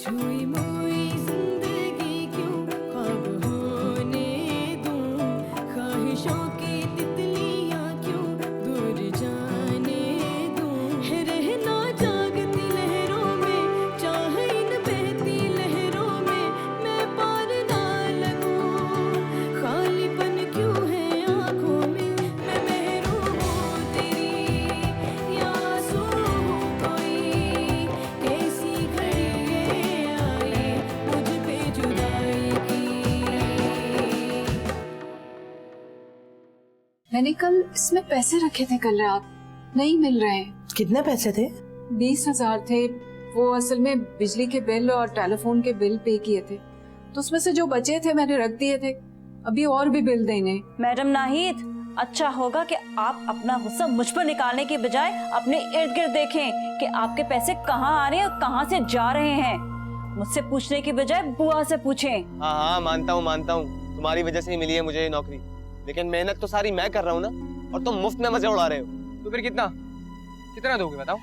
छुई मुई जिंदगी क्यों ख्वाब होने दूं, ख्वाहिशों की तितलियां क्यों दूर जाने दूं, है रहना जागती लहरों में, चाहे इन बहती लहरों में मैं पार ना लगूं, खालीपन क्यों है आंखों में, मैं महरूम हूँ तेरी या आंसू हूँ कोई, कैसी घड़ी ये आई मुझ पे जुदाई की। मैंने कल इसमें पैसे रखे थे कल रात, नहीं मिल रहे हैं। कितने पैसे थे? 20,000 थे। वो असल में बिजली के बिल और टेलीफोन के बिल पे किए थे, तो उसमें से जो बचे थे मैंने रख दिए थे। अभी और भी बिल देने। मैडम नाहिद, अच्छा होगा कि आप अपना गुस्सा मुझ पर निकालने के बजाय अपने इर्द गिर्द देखें कि आपके पैसे कहाँ आ रहे हैं और कहाँ से जा रहे हैं। मुझसे पूछने की बजाय बुआ से पूछें। हाँ हाँ मानता हूँ, तुम्हारी वजह से ही मिली है मुझे ये नौकरी, लेकिन मेहनत तो सारी मैं कर रहा हूँ ना, और तुम मुफ्त में मजे उड़ा रहे हो। तो फिर कितना दोगे बताओ?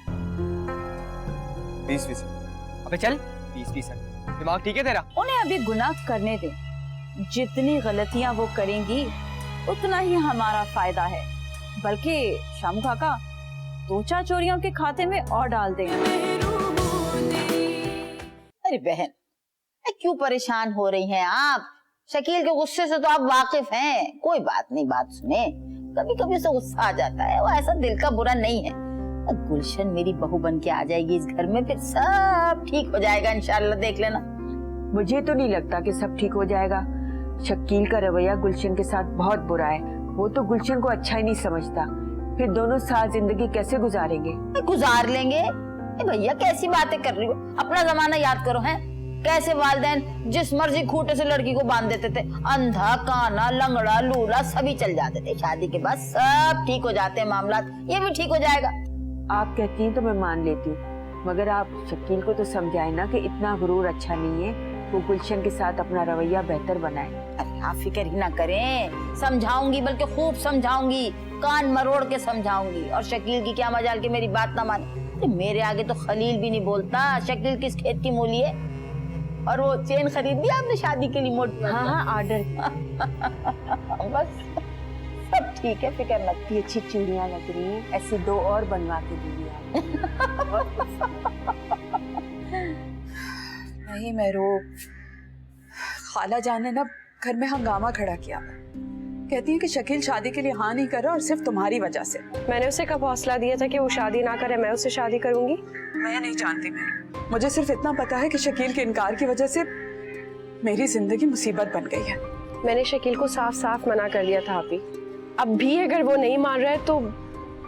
20%। अबे चल 20%। दिमाग ठीक है तेरा? उन्हें अभी गुनाह करने दे, जितनी गलतियां वो करेंगी उतना ही हमारा फायदा है। बल्कि शामू काका 2-4 चोरियां उनके खाते में और डाल दें। अरे बहन, क्यों परेशान हो रही हैं आप? शकील के गुस्से से तो आप वाकिफ हैं। कोई बात नहीं, बात सुने, कभी कभी उसे गुस्सा आ जाता है, वो ऐसा दिल का बुरा नहीं है। गुलशन मेरी बहू बन के आ जाएगी इस घर में, फिर सब ठीक हो जाएगा इंशाल्लाह, देख लेना। मुझे तो नहीं लगता कि सब ठीक हो जाएगा। शकील का रवैया गुलशन के साथ बहुत बुरा है। वो तो गुलशन को अच्छा ही नहीं समझता। फिर दोनों साथ जिंदगी कैसे गुजारेंगे? गुजार लेंगे। भैया कैसी बातें कर रही हो? अपना जमाना याद करो, हैं कैसे वालिदैन जिस मर्जी खूंटे से लड़की को बांध देते थे, अंधा काना लंगड़ा लूला सभी चल जाते थे। शादी के बाद सब ठीक हो जाते हैं मामला, ये भी ठीक हो जाएगा। आप कहती हैं तो मैं मान लेती हूँ, मगर आप शकील को तो समझाए ना कि इतना गुरूर अच्छा नहीं है। वो गुलशन के साथ अपना रवैया बेहतर बनाए। अरे आप फिक्र ही ना करें, समझाऊंगी, बल्कि खूब समझाऊंगी, कान मरोड़ के समझाऊंगी। और शकील की क्या मजाल कि मेरी बात ना माने। मेरे आगे तो खलील भी नहीं बोलता। शकील किस खेत की मूली है? और वो चेन खरीद दी आपने शादी के लिए? मोटी? हाँ ऑर्डर। बस सब ठीक है, फिक्र मत। इतनी अच्छी चूड़ियां लग रही हैं, ऐसे 2 और बनवा के दीजिए। नहीं महरूब, खाला जान ने ना घर में हंगामा खड़ा किया। कहती है कि शकील शादी के लिए हाँ नहीं कर रहा और सिर्फ तुम्हारी वजह से। मैंने उसे कब हौसला दिया था कि वो शादी ना करे, मैं उससे शादी करूंगी? मैं नहीं जानती। मुझे सिर्फ इतना पता है कि शकील के इनकार की वजह से मेरी जिंदगी मुसीबत बन गई है। मैंने शकील को साफ साफ मना कर दिया था अभी। अब भी अगर वो नहीं मान रहा है तो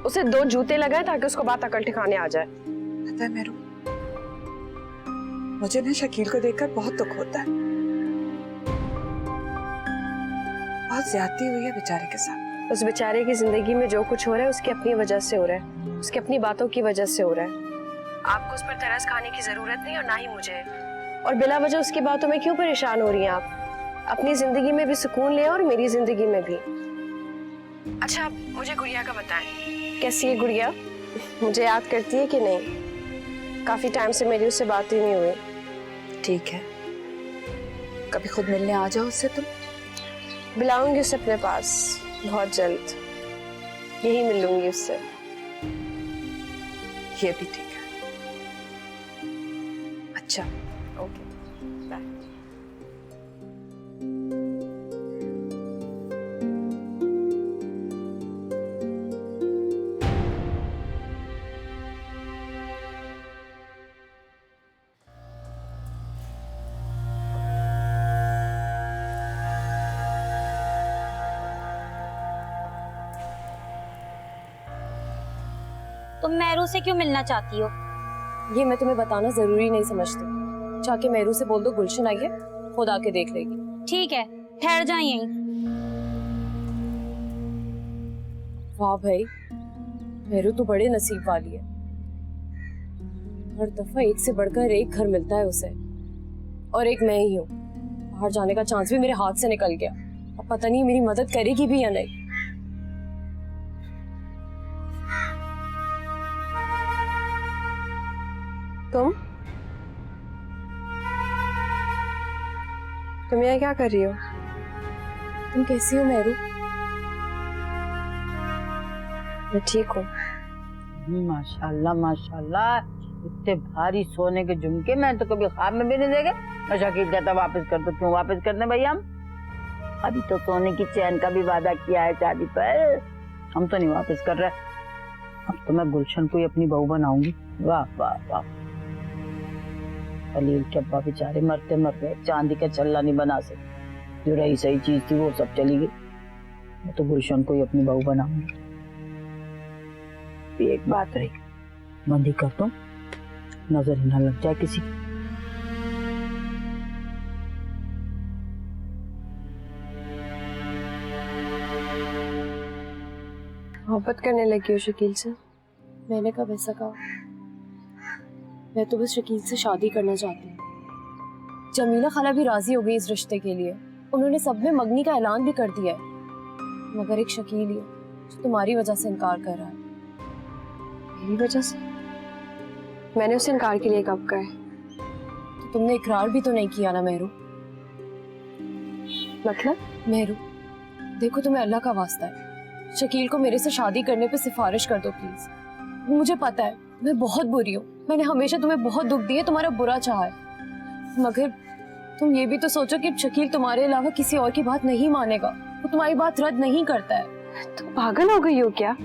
उसे 2 जूते लगाए ताकि उसको बात अकल ठिकाने आ जाए। पता है मेरू, मुझे ना शकील को देखकर बहुत दुख होता है। बहुत ज्यादती हुई है बेचारे के साथ। उस बेचारे की जिंदगी में जो कुछ हो रहा है उसकी अपनी वजह से हो रहा है, उसकी अपनी बातों की वजह से हो रहा है। आपको उस पर तरस खाने की जरूरत नहीं और ना ही मुझे। और बिला वजह उसकी बातों में क्यों परेशान हो रही हैं आप? अपनी जिंदगी में भी सुकून ले और मेरी जिंदगी में भी। अच्छा आप मुझे गुड़िया का बताएं, कैसी है गुड़िया? मुझे याद करती है कि नहीं? काफी टाइम से मेरी उससे बात ही नहीं हुई। ठीक है, कभी खुद मिलने आ जाओ उससे। तुम बुलाऊंगी उसे अपने पास बहुत जल्द, यही मिल लूंगी उससे। ये भी ठीक है। अच्छा ओके बाय। तुम मेहरू से क्यों मिलना चाहती हो? ये मैं तुम्हें बताना जरूरी नहीं समझती। जाके मेहरू से बोल दो गुलशन आई है, खुद आके देख लेगी। ठीक है, ठहर जाए यहीं। वाह भाई, मेहरू तो बड़े नसीब वाली है। हर दफा एक से बढ़कर एक घर मिलता है उसे, और एक मैं ही हूँ। बाहर जाने का चांस भी मेरे हाथ से निकल गया। अब पता नहीं मेरी मदद करेगी भी या नहीं। तुम तुम यहाँ क्या कर रही हो? तुम कैसी हो मेहरू? मैं ठीक हूँ। माशाल्लाह माशाल्लाह, इतने भारी सोने के झुमके मैं तो कभी ख्वाब में भी नहीं देखे। और शकील कहता वापस कर दो, क्यों वापस करने भैया? हम अभी तो सोने की चैन का भी वादा किया है शादी पर, हम तो नहीं वापस कर रहे। अब तो मैं गुलशन को ही अपनी बहू बनाऊंगी। वाह वाह वाह। खलील के अब्बा बेचारे मरते मर गए, चांदी का छल्ला नहीं बना सके। जो रही सही चीज थी वो सब चली गई। मैं तो गुलशन को ही अपनी बहू बनाऊंगी। एक बात रही, बंदी कर दो, नजर ही ना लग जाए किसी की। मोहब्बत करने लगी हो शकील से? मैंने कब ऐसा कहा? मैं तो बस शकील से शादी करना चाहती हूँ। जमीला खाला भी राजी हो गई इस रिश्ते के लिए। उन्होंने सब में मंगनी का ऐलान भी कर दिया है, मगर एक शकील ही है जो तुम्हारी वजह से इनकार कर रहा है। मेरी वजह से? मैंने उसे इनकार के लिए कब कहा है? तो तुमने इकरार भी तो नहीं किया ना मेहरू। मतलब? मेहरू देखो, तुम्हें अल्लाह का वास्ता है, शकील को मेरे से शादी करने पे सिफारिश कर दो प्लीज। मुझे पता है मैं बहुत बुरी हूँ, मैंने हमेशा तुम्हें बहुत दुख दिया, तुम्हारा बुरा चाहा है, मगर तुम ये भी तो सोचो कि शकील तुम्हारे अलावा किसी और की बात नहीं मानेगा। वो तुम्हारी बात रद्द नहीं करता है। तुम पागल हो गई हो क्या?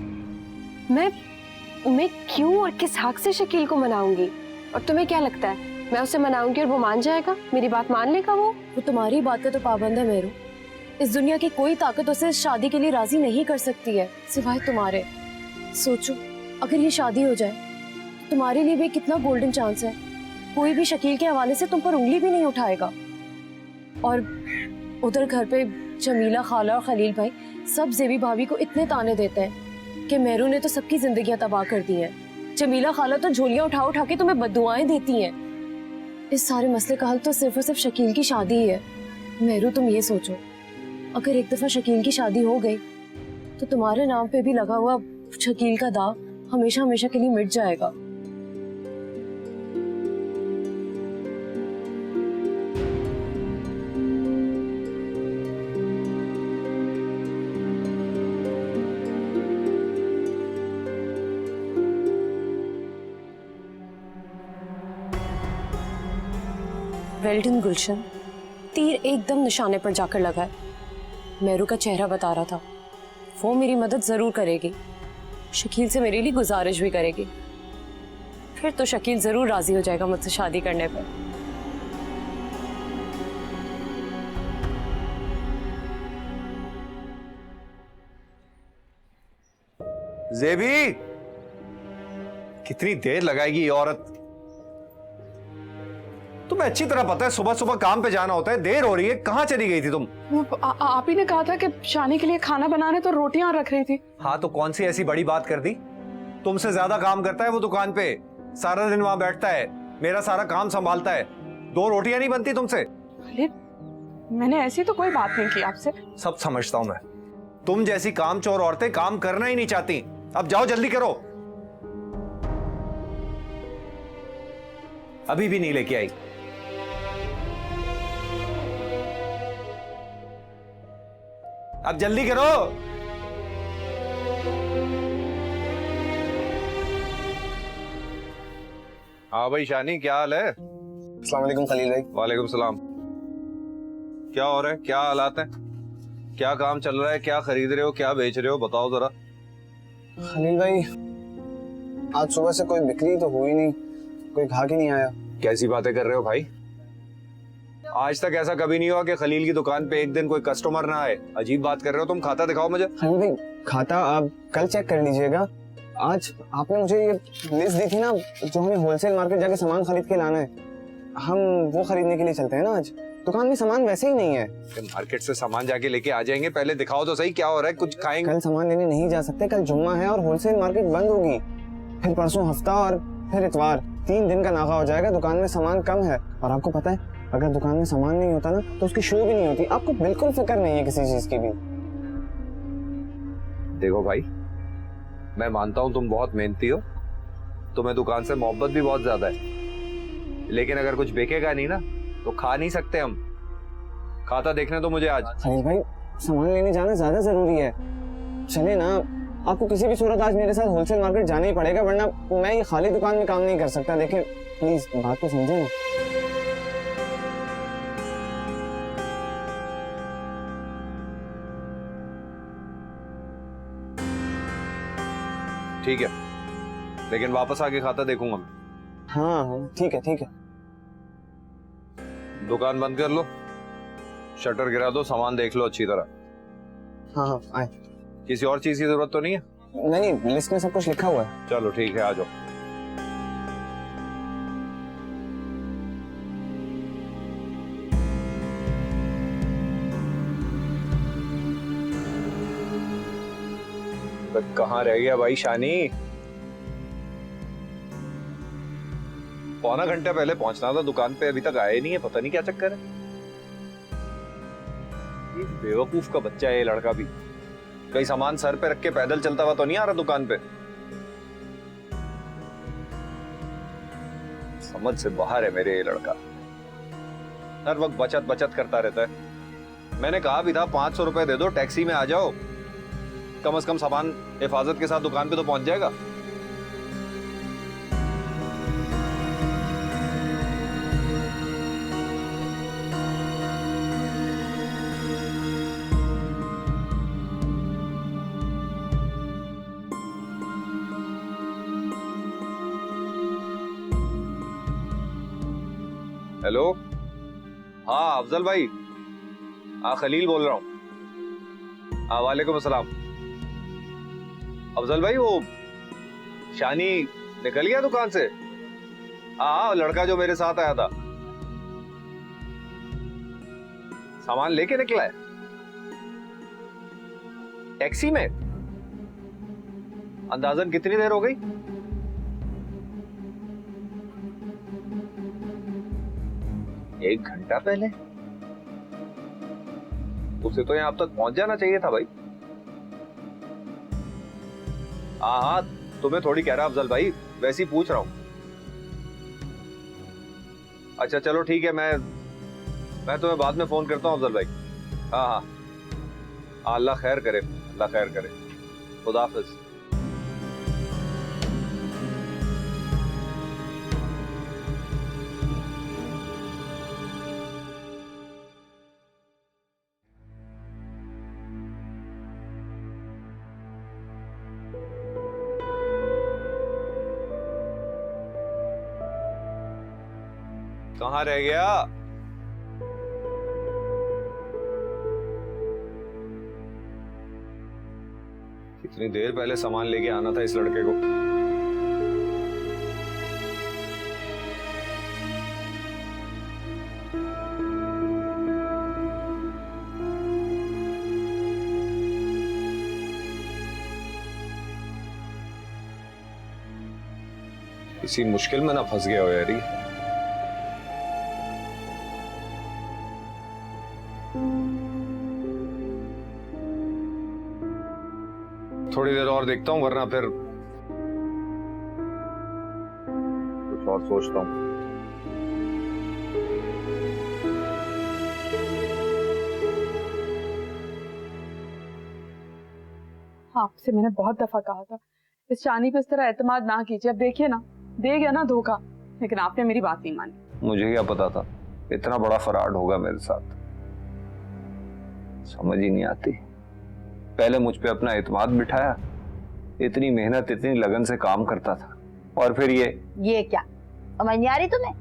मैं क्यों और किस हक से शकील को मनाऊंगी? और तुम्हें क्या लगता है मैं उसे मनाऊंगी और वो मान जाएगा? मेरी बात मान लेगा वो? तुम्हारी बात का तो पाबंद है मेरू। इस दुनिया की कोई ताकत उसे इस शादी के लिए राजी नहीं कर सकती है सिवाय तुम्हारे। सोचो, अगर ये शादी हो जाए तो तुम्हारे लिए भी कितना गोल्डन चांस है। कोई भी शकील के हवाले से तुम पर उंगली भी नहीं उठाएगा। और उधर घर पे जमीला खाला और खलील भाई सब जेबी भाभी को इतने ताने देते हैं कि मेहरू ने तो सबकी जिंदगियां तबाह कर दी हैं। जमीला खाला तो झोलियां उठा उठा के तुम्हें बद्दुआएं देती हैं। इस सारे मसले का हल तो सिर्फ और सिर्फ शकील की शादी ही है। मेहरू तुम ये सोचो, अगर एक दफा शकील की शादी हो गई तो तुम्हारे नाम पे भी लगा हुआ शकील का दाग हमेशा हमेशा के लिए मिट जाएगा। वेल डन गुलशन, तीर एकदम निशाने पर जाकर लगा है। मेहरू का चेहरा बता रहा था वो मेरी मदद जरूर करेगी, शकील से मेरे लिए गुजारिश भी करेगी, फिर तो शकील जरूर राजी हो जाएगा मुझसे शादी करने पर। ज़ेबी, कितनी देर लगाएगी ये औरत? तुम्हें अच्छी तरह पता है सुबह सुबह काम पे जाना होता है, देर हो रही है। कहाँ चली गई थी तुम? आप ही ने कहा था कि शानी के लिए खाना बनाने, तो रोटियां रख रही थी। हाँ तो कौन सी ऐसी बड़ी बात कर दी? तुमसे ज्यादा काम करता है वो दुकान पे, सारा दिन वहां बैठता है, मेरा सारा काम संभालता है। 2 रोटियां नहीं बनती तुमसे? अरे मैंने ऐसी तो कोई बात नहीं की आपसे। सब समझता हूं मैं, तुम जैसी कामचोर औरतें काम करना ही नहीं चाहती। अब जाओ जल्दी करो। अभी भी नहीं लेके आई। अब जल्दी करो। हाँ भाई शानी, क्या हाल है? अस्सलाम वालेकुम खलील भाई। वालेकुम सलाम। क्या हो रहा है? क्या हालात हैं? क्या काम चल रहा है? क्या खरीद रहे हो? क्या बेच रहे हो? बताओ जरा। खलील भाई, आज सुबह से कोई बिक्री तो हुई नहीं, कोई ग्राहक ही नहीं आया। कैसी बातें कर रहे हो भाई? आज तक ऐसा कभी नहीं हुआ कि खलील की दुकान पे एक दिन कोई कस्टमर ना आए। अजीब बात कर रहे हो तुम। खाता दिखाओ मुझे। खलील भाई, खाता आप कल चेक कर लीजिएगा। आज आपने मुझे ये लिस्ट दी थी ना, जो हमें होलसेल मार्केट जाके सामान खरीद के लाना है, हम वो खरीदने के लिए चलते हैं ना। आज दुकान में सामान वैसे ही नहीं है। मार्केट से सामान जाके लेके आ जाएंगे, पहले दिखाओ तो सही क्या हो रहा है। कुछ खाएंगे? कल सामान लेने नहीं जा सकते, कल जुम्मा है और होलसेल मार्केट बंद होगी। फिर परसों हफ्ता और फिर इतवार, 3 दिन का नागा हो जाएगा। दुकान में सामान कम है और आपको पता है अगर दुकान में सामान नहीं होता ना तो उसकी शो भी नहीं होती। आपको बिल्कुल फिक्र नहीं है किसी चीज की भी। देखो भाई, मैं मानता हूँ तुम बहुत मेहनती हो, तुम्हें दुकान से मोहब्बत भी बहुत ज्यादा है, लेकिन अगर कुछ बिकेगा नहीं ना तो खा नहीं सकते हम। खाता देखने तो मुझे आज। खलील भाई, सामान लेने जाना ज्यादा जरूरी है। चले ना, आपको किसी भी सूरत आज मेरे साथ होलसेल मार्केट जाना ही पड़ेगा, वरना मैं ये खाली दुकान में काम नहीं कर सकता। देखिए प्लीज बात को समझे ना। ठीक है, लेकिन वापस आके खाता देखूंगा मैं। हाँ ठीक है ठीक है। दुकान बंद कर लो, शटर गिरा दो, सामान देख लो अच्छी तरह। हाँ आए। किसी और चीज की जरूरत तो नहीं है? नहीं, लिस्ट में सब कुछ लिखा हुआ है। चलो ठीक है, आ जाओ। कहाँ रह गया भाई शानी? पौना घंटे पहले पहुंचना था दुकान पे, अभी तक आए नहीं है। पता नहीं क्या चक्कर है। ये बेवकूफ का बच्चा है ये लड़का भी। कहीं सामान सर पे रख के पैदल चलता हुआ तो नहीं आ रहा दुकान पे? समझ से बाहर है मेरे ये लड़का। हर वक्त बचत बचत करता रहता है। मैंने कहा भी था 500 रुपए दे दो, टैक्सी में आ जाओ, कम से कम सामान हिफाजत के साथ दुकान पे तो पहुंच जाएगा। हेलो, हाँ अफजल भाई, हाँ खलील बोल रहा हूँ। हाँ वालेकुम अस्सलाम। अफजल भाई, वो शानी निकल गया दुकान से? हाँ, लड़का जो मेरे साथ आया था सामान लेके निकला है टैक्सी में। अंदाजन कितनी देर हो गई? एक घंटा पहले। उसे तो यहां अब तक पहुंच जाना चाहिए था भाई। हाँ, तुम्हें थोड़ी कह रहा अफजल भाई, वैसे ही पूछ रहा हूं। अच्छा चलो ठीक है, मैं तुम्हें बाद में फोन करता हूं अफजल भाई। हाँ हाँ, अल्लाह खैर करे, अल्लाह खैर करे। खुदा हाफिज। कहाँ रह गया? कितनी देर पहले सामान लेके आना था इस लड़के को। किसी मुश्किल में ना फंस गया हो यारी। थोड़ी देर और देखता हूं, वरना फिर कुछ और सोचता हूं। आपसे मैंने बहुत दफा कहा था इस शानी पे इस तरह एतमाद ना कीजिए। अब देखिए ना, दे गया ना धोखा, लेकिन आपने मेरी बात नहीं मानी। मुझे क्या पता था इतना बड़ा फराड होगा मेरे साथ। समझ ही नहीं आती। पहले मुझ पे अपना एतमाद बिठाया, इतनी मेहनत इतनी लगन से काम करता था, और फिर ये क्या समझ नहीं आ रही तुम्हें?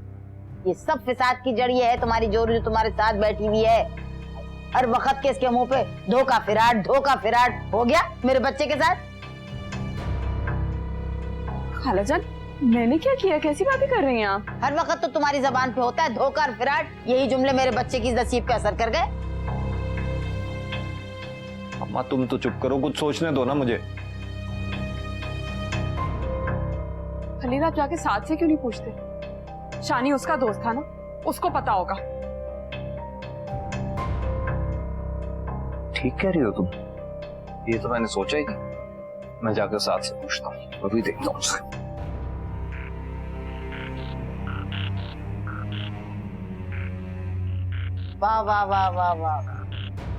ये सब फिसाद की जड़ ये है तुम्हारी जोरू जो तुम्हारे साथ बैठी हुई है। हर वक्त के इसके मुंह पे धोखा फिराड हो गया मेरे बच्चे के साथ। खालाजान, मैंने क्या किया? कैसी बातें कर रही हैं आप? हर वक्त तो तुम्हारी जबान पे होता है धोखा और फिराड। यही जुमले मेरे बच्चे की नसीब पे असर कर गए। अम्मा तुम तो चुप करो, कुछ सोचने दो ना मुझे। खलील, आप जाके साथ से क्यों नहीं पूछते? शानी उसका दोस्त था ना, उसको पता होगा। ठीक कह रही हो तुम, ये तो मैंने सोचा ही नहीं। मैं जाकर साथ से पूछता हूँ, अभी देखता हूँ उसे। वाह वाह वाह वाह वाह,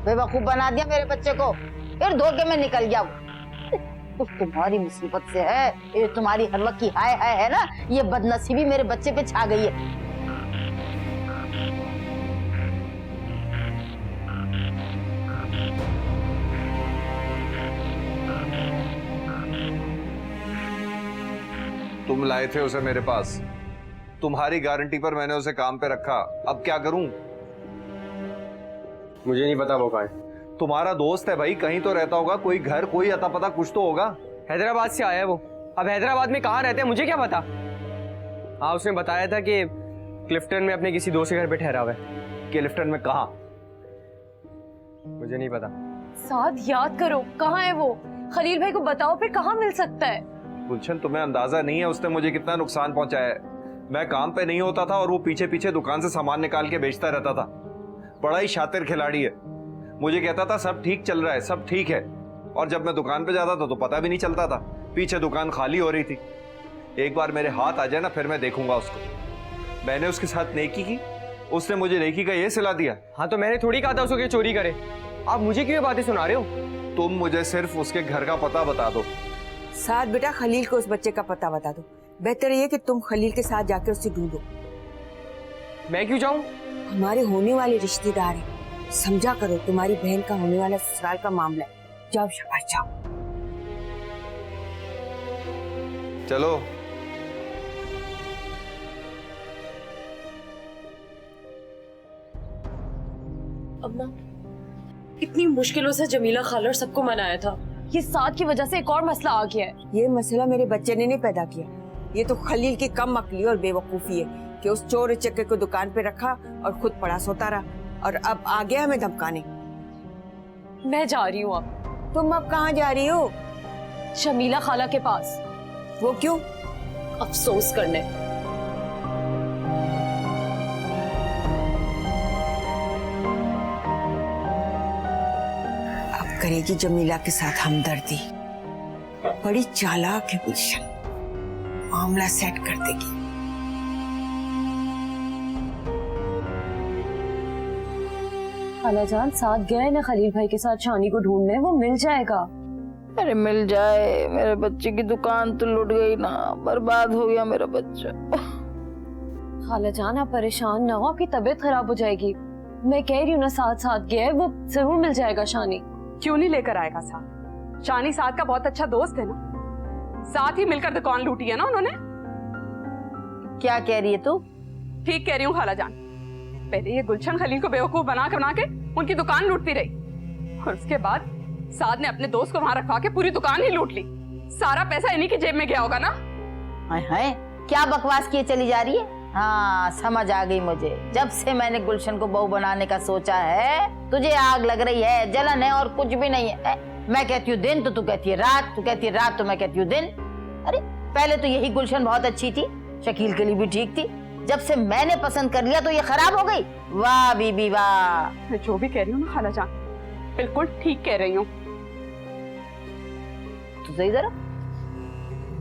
बेवकूफ बना दिया मेरे बच्चे को, फिर धोखे में निकल गया वो। तुम्हारी मुसीबत से है, ये तुम्हारी हर वक्त की हाय हाय है ना, ये बदनसीबी मेरे बच्चे पे छा गई है। तुम लाए थे उसे मेरे पास, तुम्हारी गारंटी पर मैंने उसे काम पे रखा, अब क्या करूं? मुझे नहीं पता वो कहाँ है। तुम्हारा दोस्त है भाई, कहीं तो रहता होगा, कोई घर कोई अता पता कुछ तो होगा। हैदराबाद से आया है वो। अब हैदराबाद में कहाँ रहते हैं मुझे क्या पता। हाँ, उसने बताया था कि क्लिफ्टन में अपने किसी दोस्त के घर पे ठहरा हुआ है। क्लिफ्टन में कहाँ? मुझे नहीं पता। साथ याद करो, कहाँ है वो? खलील भाई को बताओ, फिर कहाँ मिल सकता है? गुलशन, तुम्हें अंदाजा नहीं है उसने मुझे कितना नुकसान पहुंचाया है। मैं काम पे नहीं होता था और वो पीछे पीछे दुकान से सामान निकाल के बेचता रहता था। बड़ा ही शातिर खिलाड़ी है। मुझे कहता था सब ठीक चल रहा है, सब ठीक है, और जब मैं दुकान पे जाता था तो पता भी नहीं चलता था, पीछे दुकान खाली हो रही थी। एक बार मेरे हाथ आ जाए ना, फिर मैं देखूंगा उसको। मैंने उसके साथ नेकी की, उसने मुझे नेकी का ये सिला दिया। हाँ, तो मैंने थोड़ी कहा था उसको कि चोरी करे। आप मुझे क्यों ये बातें सुना रहे हो? तुम मुझे सिर्फ उसके घर का पता बता दो। साथ बेटा खलील को उस बच्चे का पता बता दो। बेहतर ये कि तुम खलील के साथ जाकर उसे ढूंढो। मैं क्यों जाऊं? हमारे होने वाले रिश्तेदार हैं, समझा करो, तुम्हारी बहन का होने वाला ससुराल का मामला है। जाओ शाबाश जाओ। चलो। अम्मा, इतनी मुश्किलों से जमीला खाला और सबको मनाया था, ये साथ की वजह से एक और मसला आ गया है। ये मसला मेरे बच्चे ने नहीं पैदा किया, ये तो खलील की कम अक्ली और बेवकूफी है कि उस चोर चक्के को दुकान पे रखा और खुद पड़ा सोता रहा, और अब आ गया हमें धमकाने। मैं जा रही हूँ अब। तुम अब कहाँ जा रही हो? शमीला खाला के पास। वो क्यों? अफसोस करने। अब करेगी जमीला के साथ हमदर्दी। बड़ी चालाक है गुलशन, मामला सेट कर देगी। खालाजान साथ गए ना खलील भाई के साथ शानी को ढूंढने, वो मिल जाएगा। अरे मिल जाए, मेरे बच्चे की दुकान तो लुट गई ना, बर्बाद हो गया मेरा बच्चा। खालाजान आप परेशान ना हो, आपकी तबीयत खराब हो जाएगी। मैं कह रही हूँ ना, साथ साथ गया है, वो जरूर मिल जाएगा शानी। क्यों नहीं लेकर आएगा साथ? शानी साथ का बहुत अच्छा दोस्त है ना, साथ ही मिलकर दुकान लूटी है ना उन्होंने। क्या कह रही है तू? ठीक कह रही हूँ खालाजान। पहले ये गुलशन खलील को बेवकूफ बना के उनकी दुकान लूटती रही, और उसके बाद साद ने अपने दोस्त को वहां रखवा के पूरी दुकान ही लूट ली। सारा पैसा इन्हीं की जेब में गया होगा ना। हाय हाय, क्या बकवास किए चली जा रही है। हाँ, समझ आ गई मुझे। जब से मैंने गुलशन को बहू बनाने का सोचा है, तुझे आग लग रही है, जलन है, और कुछ भी नहीं है। मैं कहती हूँ दिन तो तू कहती है रात, तू कहती है रात तो मैं कहती हूँ दिन। अरे पहले तो यही गुलशन बहुत अच्छी थी, शकील के लिए भी ठीक थी, जब से मैंने पसंद कर लिया तो ये खराब हो गई। वाह बीबी वाह। मैं जो भी कह रही हूँ ना खालाजान, बिल्कुल ठीक कह रही हूँ। तू सही जरा,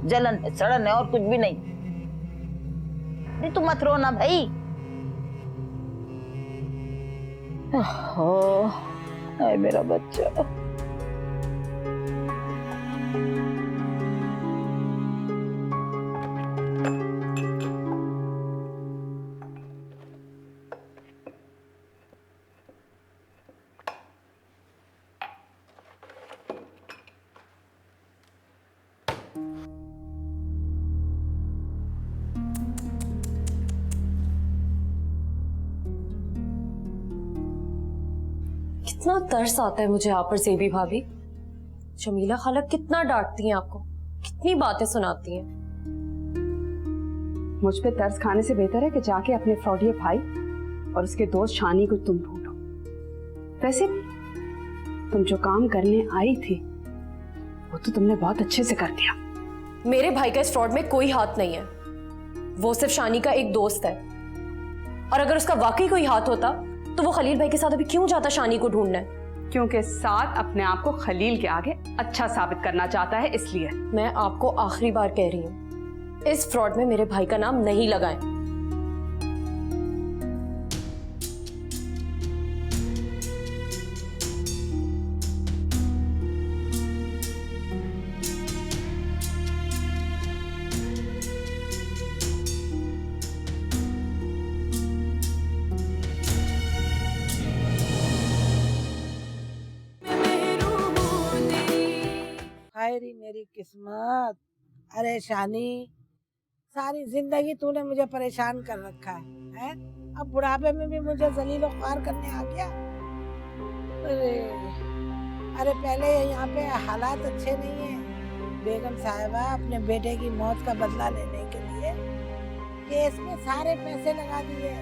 जलन है, सड़न है, और कुछ भी नहीं। नहीं तू मत रो ना भाई। ओह, हाय मेरा बच्चा। कितना तरस आता है मुझे आप पर ज़ेबी भाभी। जमीला खाला कितना डांटती हैं आपको, कितनी बातें सुनाती हैं। मुझ पे तरस खाने से बेहतर है कि जाके अपने फ्रॉडिये भाई और उसके दोस्त शानी को तुम ढूंढो। वैसे तुम जो काम करने आई थी वो तो तुमने बहुत अच्छे से कर दिया। मेरे भाई का इस फ्रॉड में कोई हाथ नहीं है, वो सिर्फ शानी का एक दोस्त है, और अगर उसका वाकई कोई हाथ होता तो वो खलील भाई के साथ अभी क्यों जाता शानी को ढूंढने? क्योंकि साथ अपने आप को खलील के आगे अच्छा साबित करना चाहता है, इसलिए। मैं आपको आखिरी बार कह रही हूँ, इस फ्रॉड में मेरे भाई का नाम नहीं लगाएं। हाय री मेरी किस्मत। अरे शानी, सारी जिंदगी तूने मुझे परेशान कर रखा है? अब बुढ़ापे में भी मुझे जलीलो ख्वार करने आ गया। अरे पहले यहाँ पे हालात अच्छे नहीं है। बेगम साहिबा अपने बेटे की मौत का बदला लेने के लिए केस में सारे पैसे लगा दिए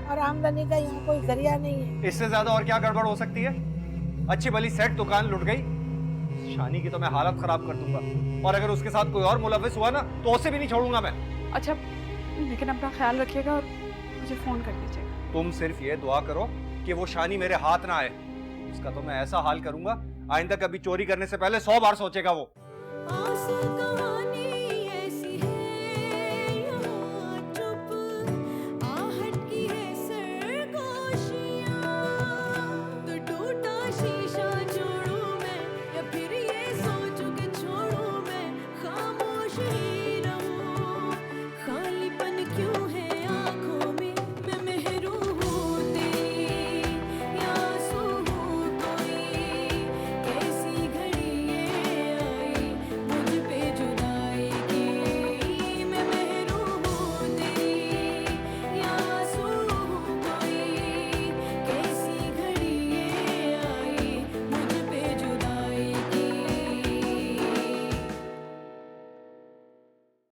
और आमदनी का यहाँ कोई जरिया नहीं है। इससे ज्यादा और क्या गड़बड़ हो सकती है? अच्छी भली सेट दुकान लुट गई, शानी की तो मैं हालत खराब कर दूंगा, और अगर उसके साथ कोई और मुलविस हुआ ना तो उसे भी नहीं छोड़ूंगा मैं। अच्छा, लेकिन अपना ख्याल रखिएगा और मुझे फोन कर दीजिएगा। तुम सिर्फ ये दुआ करो कि वो शानी मेरे हाथ ना आए। उसका तो मैं ऐसा हाल करूंगा, आइंदा कभी चोरी करने से पहले 100 बार सोचेगा वो।